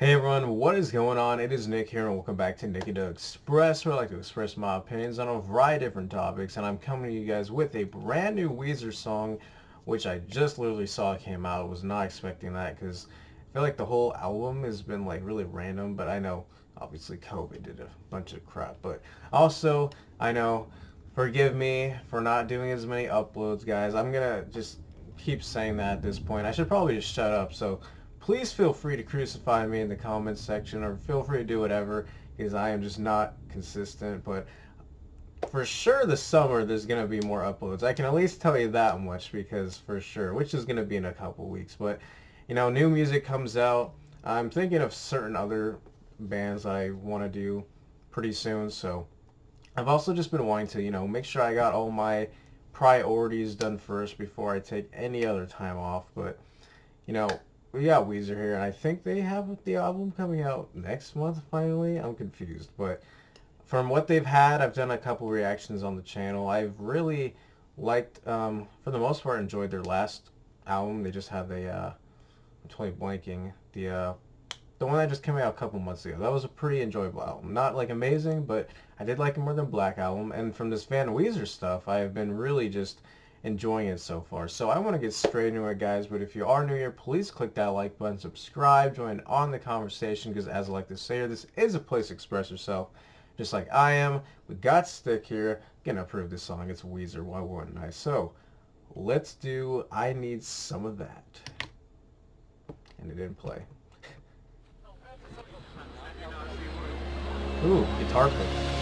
Hey everyone, what is going on? It is Nick here and welcome back to Nicky to Express, where I like to express my opinions on a variety of different topics, and I'm coming to you guys with a brand new Weezer song, which I just literally saw came out. I was not expecting that because I feel like the whole album has been like really random, but I know obviously COVID did a bunch of crap, but also I know, forgive me for not doing as many uploads, guys. I'm gonna just keep saying that at this point. I should probably just shut up, so please feel free to crucify me in the comments section or feel free to do whatever because I am just not consistent. But for sure this summer there's going to be more uploads. I can at least tell you that much because for sure, which is going to be in a couple weeks. But, you know, new music comes out. I'm thinking of certain other bands I want to do pretty soon. So I've also just been wanting to, make sure I got all my priorities done first before I take any other time off. But, you know, we got Weezer here, and I think they have the album coming out next month, finally. I'm confused, but from what they've had, I've done a couple reactions on the channel. I've really liked, for the most part, enjoyed their last album. They just had I'm totally blanking, the one that just came out a couple months ago. That was a pretty enjoyable album. Not, like, amazing, but I did like it more than Black Album, and from this Van Weezer stuff, I have been really just enjoying it so far. So I want to get straight into it, guys, but if you are new here, please click that like button, subscribe, join on the conversation, because as I like to say here, this is a place to express yourself, just like I am. We got Stick here, gonna approve this song. It's Weezer, why wouldn't I? So let's do I Need Some of That. And it didn't play. Ooh, guitar pick.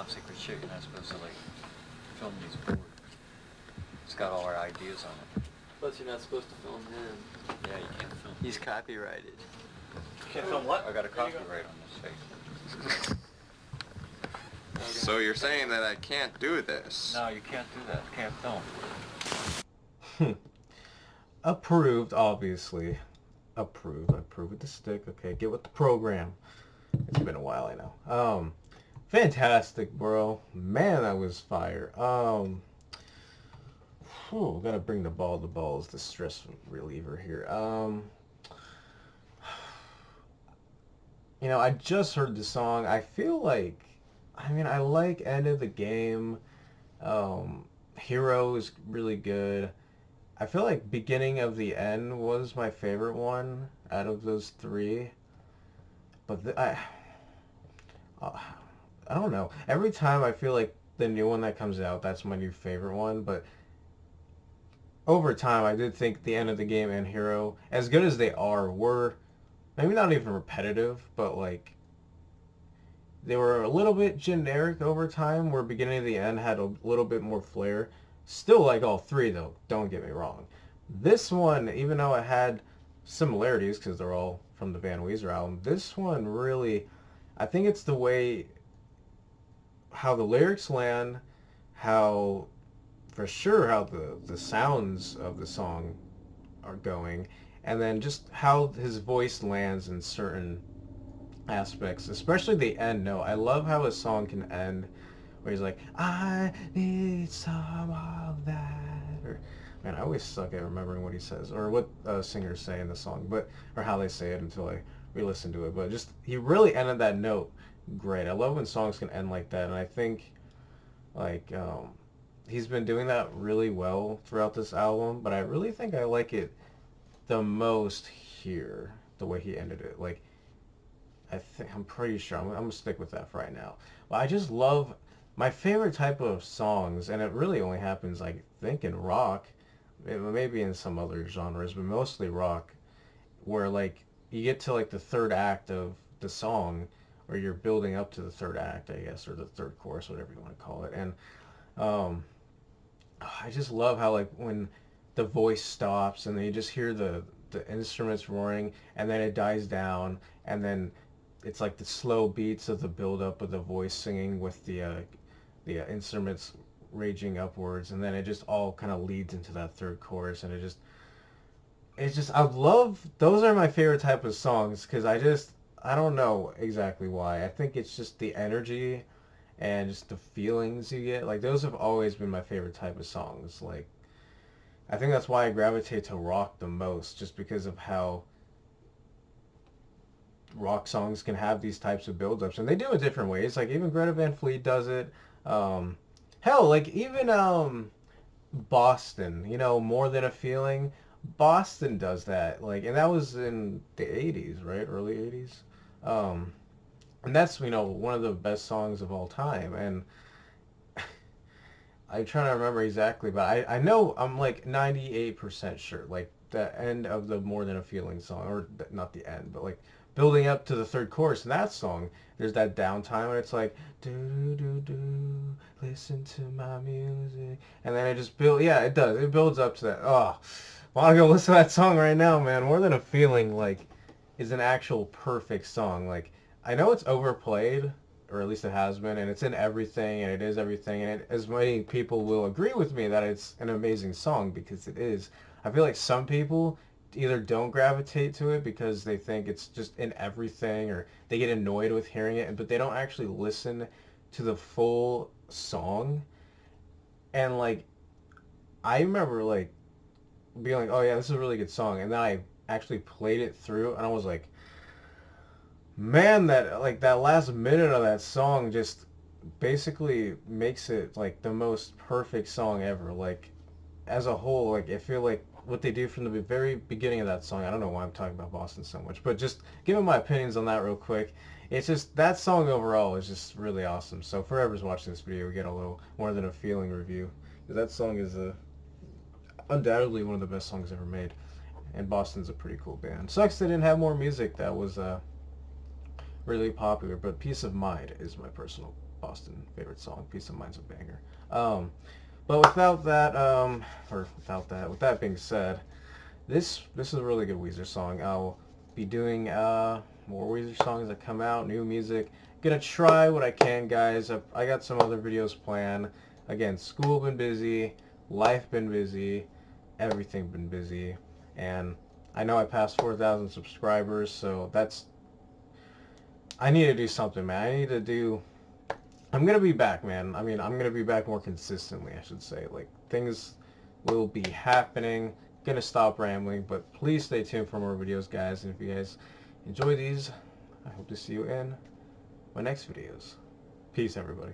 top secret shit. You're not supposed to like film these boards. It's got all our ideas on it. Plus you're not supposed to film him. Yeah, you can't film. He's copyrighted. You can't film what? I got a copyright on this face. Okay. So you're saying that I can't do this? No, you can't do that. You can't film. Approved, obviously. Approve with the stick. Okay, get with the program. It's been a while, I know. Fantastic, bro. Man, that was fire. Gotta bring the ball. The ball is the stress reliever here. I just heard the song. I feel like, I like End of the Game. Hero is really good. I feel like Beginning of the End was my favorite one out of those three. But uh, I don't know. Every time I feel like the new one that comes out, that's my new favorite one. But over time, I did think the End of the Game and Hero, as good as they are, were maybe not even repetitive, but like they were a little bit generic over time, where Beginning of the End had a little bit more flair. Still like all three, though, don't get me wrong. This one, even though it had similarities, because they're all from the Van Weezer album, this one really, I think it's the way how the lyrics land, how, for sure, how the sounds of the song are going, and then just how his voice lands in certain aspects, especially the end note. I love how a song can end where he's like, I need some of that. Or, man, I always suck at remembering what he says or what singers say in the song, or how they say it until I re-listen to it. But just he really ended that note great. I love when songs can end like that, and I think like he's been doing that really well throughout this album. But I really think I like it the most here, the way he ended it. Like I'm pretty sure I'm gonna stick with that for right now. But I just love my favorite type of songs, and it really only happens, I think, in rock, maybe in some other genres, but mostly rock, where like you get to like the third act of the song, or you're building up to the third act, I guess, or the third chorus, whatever you want to call it, and um, I just love how like when the voice stops and then you just hear the instruments roaring, and then it dies down, and then it's like the slow beats of the build up of the voice singing with the instruments raging upwards, and then it just all kind of leads into that third chorus, and it's just I love those are my favorite type of songs, because I don't know exactly why. I think it's just the energy and just the feelings you get. Like those have always been my favorite type of songs. Like I think that's why I gravitate to rock the most, just because of how rock songs can have these types of build-ups, and they do it different ways. Like even Greta Van Fleet does it. Hell, like even Boston, More Than a Feeling. Boston does that. Like, and that was in the 80s, right? Early 80s. Um, and that's, one of the best songs of all time. And I'm trying to remember exactly, but I know I'm like 98% sure. Like the end of the More Than a Feeling song, or not the end, but like building up to the third chorus in that song, there's that downtime and it's like do do do listen to my music, and then it just yeah, it does, it builds up to that. Oh, I want to go listen to that song right now, man. More Than a Feeling, like, is an actual perfect song. Like, I know it's overplayed, or at least it has been, and it's in everything, and it is everything, and as many people will agree with me that it's an amazing song, because it is. I feel like some people either don't gravitate to it because they think it's just in everything, or they get annoyed with hearing it, but they don't actually listen to the full song. And like, I remember like being like, oh yeah, this is a really good song, and then I actually played it through, and I was like, man, that last minute of that song just basically makes it like the most perfect song ever. Like, as a whole, like I feel like what they do from the very beginning of that song, I don't know why I'm talking about Boston so much, but just giving my opinions on that real quick. It's just that song overall is just really awesome. So for whoever's watching this video, we get a little More Than a Feeling review, because that song is undoubtedly one of the best songs ever made. And Boston's a pretty cool band. Sucks they didn't have more music that was really popular, but Peace of Mind is my personal Boston favorite song. Peace of Mind's a banger. But with that being said, this is a really good Weezer song. I'll be doing more Weezer songs that come out, new music. gonna try what I can, guys. I got some other videos planned. Again, school been busy, life been busy, everything been busy, and I know I passed 4,000 subscribers, so I need to do something, man. I'm gonna be back, man. I mean, I'm gonna be back more consistently, I should say. Like, things will be happening. Gonna stop rambling, but please stay tuned for more videos, guys. And if you guys enjoy these, I hope to see you in my next videos. Peace, everybody.